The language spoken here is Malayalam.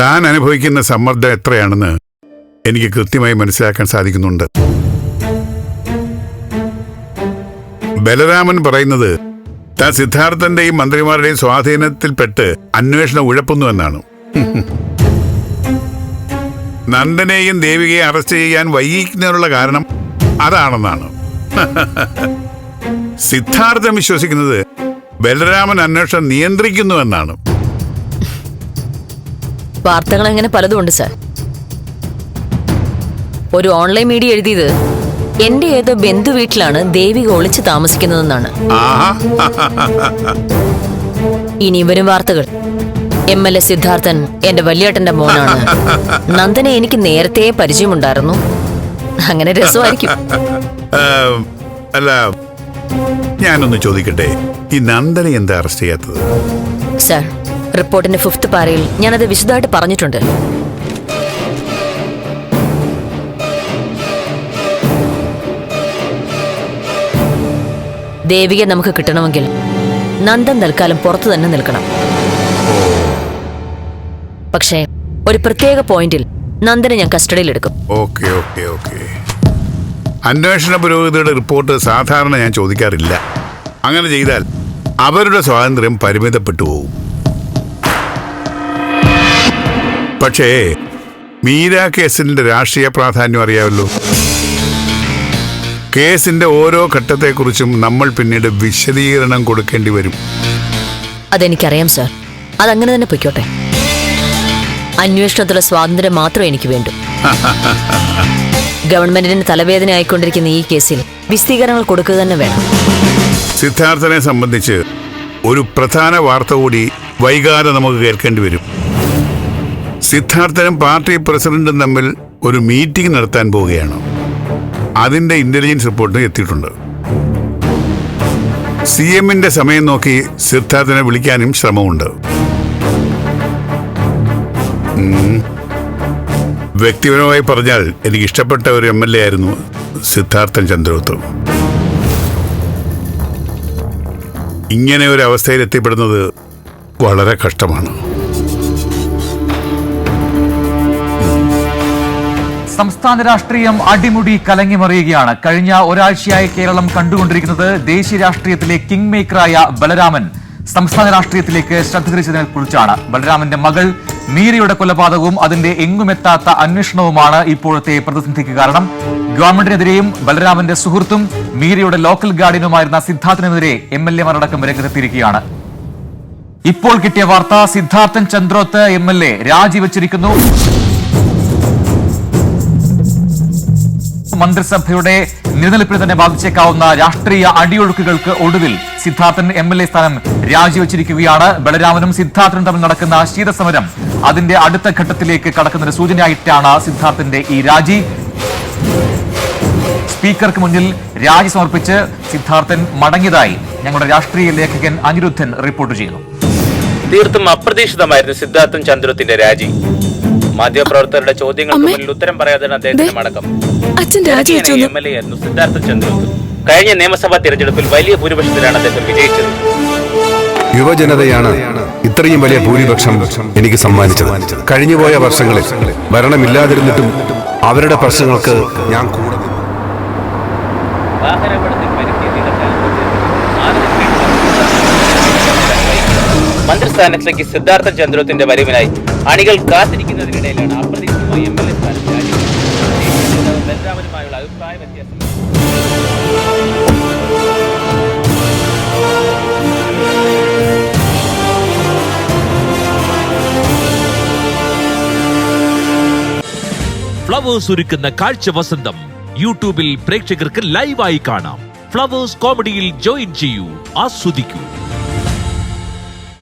താൻ അനുഭവിക്കുന്ന സമ്മർദ്ദം എത്രയാണെന്ന് എനിക്ക് കൃത്യമായി മനസ്സിലാക്കാൻ സാധിക്കുന്നുണ്ട്. ബലരാമൻ പറയുന്നത് താൻ സിദ്ധാർത്ഥന്റെയും മന്ത്രിമാരുടെയും സ്വാധീനത്തിൽപ്പെട്ട് അന്വേഷണം ഉഴപ്പുന്നുവെന്നാണ്. നന്ദനെയും ദേവികയെ അറസ്റ്റ് ചെയ്യാൻ വൈകിക്കുന്നതിനുള്ള കാരണം അതാണെന്നാണ്. സിദ്ധാർത്ഥൻ വിശ്വസിക്കുന്നത് ബലരാമൻ അന്വേഷണം നിയന്ത്രിക്കുന്നുവെന്നാണ്. വാർത്തകൾ അങ്ങനെ പലതുമുണ്ട് സാർ. ഒരു ഓൺലൈൻ മീഡിയ എഴുതിയത് എന്റെ ഏതോ ബന്ധു വീട്ടിലാണ് ദേവിക ഒളിച്ചു താമസിക്കുന്നതെന്നാണ്. ഇനിയും വരും വാർത്തകൾ MLA സിദ്ധാർത്ഥൻ എന്റെ വല്യേട്ടന്റെ മോനാണ്. നന്ദനെ എനിക്ക് നേരത്തെ പരിചയമുണ്ടായിരുന്നു. അങ്ങനെ രസമായിരിക്കും. അല്ല, ഞാനൊന്ന് ചോദിക്കട്ടെ, ഈ നന്ദനെ എന്താ അറസ്റ്റ് ചെയ്യാത്തത്? സാർ, റിപ്പോർട്ടിന്റെ 5th പാരയിൽ ഞാനത് വിശദമായിട്ട് പറഞ്ഞിട്ടുണ്ട്. ദേവികയെ നമുക്ക് കിട്ടണമെങ്കിൽ നന്ദൻ തൽക്കാലം പുറത്തു തന്നെ നിൽക്കണം. പക്ഷേ ഒരു പ്രത്യേക പോയിന്റിൽ നന്ദനെ ഞാൻ കസ്റ്റഡിയിലെടുക്കും. അന്വേഷണ പുരോഗതിയുടെ റിപ്പോർട്ട് സാധാരണ ഞാൻ ചോദിക്കാറില്ല. അങ്ങനെ ചെയ്താൽ അവരുടെ സ്വാതന്ത്ര്യം പരിമിതപ്പെട്ടു പോകും. പക്ഷേ മീര കേസിന്റെ രാഷ്ട്രീയ പ്രാധാന്യം അറിയാമല്ലോ. കേസിന്റെ ഓരോ ഘട്ടത്തെക്കുറിച്ചും നമ്മൾ പിന്നീട് വിശദീകരണം കൊടുക്കേണ്ടി വരും. അതെനിക്കറിയാം സാർ. അതങ്ങനെ തന്നെ പൊയ്ക്കോട്ടെ. അന്വേഷണത്തിലുള്ള സ്വാതന്ത്ര്യം മാത്രമേ എനിക്ക് വേണ്ടൂ. ഗവൺമെന്റിന് തലവേദന ആയിക്കൊണ്ടിരിക്കുന്ന ഈ കേസിൽ വിശദീകരണങ്ങൾ കൊടുക്കുക തന്നെ വേണം. സിദ്ധാർത്ഥനെ സംബന്ധിച്ച് ഒരു പ്രധാന വാർത്ത കൂടി വൈകാതെ നമുക്ക് കേൾക്കേണ്ടി വരും. സിദ്ധാർത്ഥനും പാർട്ടി പ്രസിഡന്റും തമ്മിൽ ഒരു മീറ്റിംഗ് നടത്താൻ പോവുകയാണ്. അതിന്റെ ഇന്റലിജൻസ് റിപ്പോർട്ട് എത്തിയിട്ടുണ്ട്. CMന്റെ സമയം നോക്കി സിദ്ധാർത്ഥനെ വിളിക്കാനും ശ്രമമുണ്ട്. വ്യക്തിപരമായി പറഞ്ഞാൽ എനിക്ക് ഇഷ്ടപ്പെട്ട ഒരു MLA ആയിരുന്നു സിദ്ധാർത്ഥൻ ചന്ദ്രോത്ത്. ഇങ്ങനെ ഒരു അവസ്ഥയിൽ എത്തിപ്പെടുന്നത് വളരെ കഷ്ടമാണ്. സംസ്ഥാന രാഷ്ട്രീയം അടിമുടി കലങ്ങിമറിയുകയാണ്. കഴിഞ്ഞ ഒരാഴ്ചയായി കേരളം കണ്ടുകൊണ്ടിരിക്കുന്നത് ദേശീയ രാഷ്ട്രീയത്തിലെ കിങ് മേക്കറായ ബലരാമൻ സംസ്ഥാന രാഷ്ട്രീയത്തിലേക്ക് ശ്രദ്ധ തിരിച്ചതിനെ കുറിച്ചാണ്. ബലരാമന്റെ മകൾ മീരയുടെ കൊലപാതകവും അതിന്റെ എങ്ങുമെത്താത്ത അന്വേഷണവുമാണ് ഇപ്പോഴത്തെ പ്രതിസന്ധിക്ക് കാരണം. ഗവൺമെന്റിനെതിരെയും ബലരാമന്റെ സുഹൃത്തും മീരയുടെ ലോക്കൽ ഗാർഡിയനുമായിരുന്ന സിദ്ധാർത്ഥനെതിരെ MLA-മാരടക്കം രംഗത്തെത്തിയിരിക്കുകയാണ്. ഇപ്പോൾ കിട്ടിയ വാർത്ത, സിദ്ധാർത്ഥൻ ചന്ദ്രോത്ത് MLA രാജിവെച്ചിരിക്കുന്നു. മന്ത്രിസഭയുടെ നിലനിൽപ്പിനെ തന്നെ ബാധിച്ചേക്കാവുന്ന രാഷ്ട്രീയ അടിയൊഴുക്കുകൾക്ക് ഒടുവിൽ സിദ്ധാർത്ഥൻ MLA സ്ഥാനം രാജിവെച്ചിരിക്കുകയാണ്. ബലരാമനും സിദ്ധാർത്ഥനും തമ്മിൽ നടക്കുന്ന ശീതസമരം അതിന്റെ അടുത്ത ഘട്ടത്തിലേക്ക് കടക്കുന്നതിന് സൂചനയായിട്ടാണ് സിദ്ധാർത്ഥന്റെ ഈ രാജി. സ്പീക്കർക്ക് മുന്നിൽ രാജി സമർപ്പിച്ച് സിദ്ധാർത്ഥൻ മടങ്ങിയതായി ഞങ്ങളുടെ രാഷ്ട്രീയ ലേഖകൻ അനിരുദ്ധൻ റിപ്പോർട്ട് ചെയ്യുന്നു. തീർത്തും അപ്രതീക്ഷിതമായിരുന്നു സിദ്ധാർത്ഥൻ ചന്ദ്രത്തിന്റെ രാജി. മാധ്യമപ്രവർത്തകരുടെ ചോദ്യങ്ങൾക്ക് മുന്നിൽ ഉത്തരം പറയാതെ അദ്ദേഹത്തിന്റെ മടക്കം. MLA ആയിരുന്നു സിദ്ധാർത്ഥൻ ചന്ദ്രോത്ത്. കഴിഞ്ഞ നിയമസഭാ തിരഞ്ഞെടുപ്പിൽ വലിയ ഭൂരിപക്ഷത്തിലാണ് അദ്ദേഹം വിജയിച്ചത്. യുവജനതയാണ് ഇത്രയും വലിയ ഭൂരിപക്ഷം എനിക്ക് സമ്മാനിച്ചത്. കഴിഞ്ഞുപോയ വർഷങ്ങളിൽ ഭരണമില്ലാതിരുന്നിട്ടും അവരുടെ പ്രശ്നങ്ങൾക്ക് ഞാൻ കൂടെ മന്ത്രിസ്ഥാനത്തേക്ക് സിദ്ധാർത്ഥൻ ചന്ദ്രോത്തിന്റെ വരവിനായി അണികൾ കാത്തിരിക്കുന്നതിനിടയിലാണ് അപ്രതീക്ഷിതമായി MLA സ്ഥാനം രാജിവെച്ചത്. ബലരാമനുമായുള്ള അഭിപ്രായ വ്യത്യാസം ഫ്ലവേഴ്സ് ഒരുക്കുന്ന കാഴ്ച വസന്തം യൂട്യൂബിൽ പ്രേക്ഷകർക്ക് ലൈവായി കാണാം. ഫ്ലവേഴ്സ് കോമഡിയിൽ ജോയിൻ ചെയ്യൂ, ആസ്വദിക്കൂ.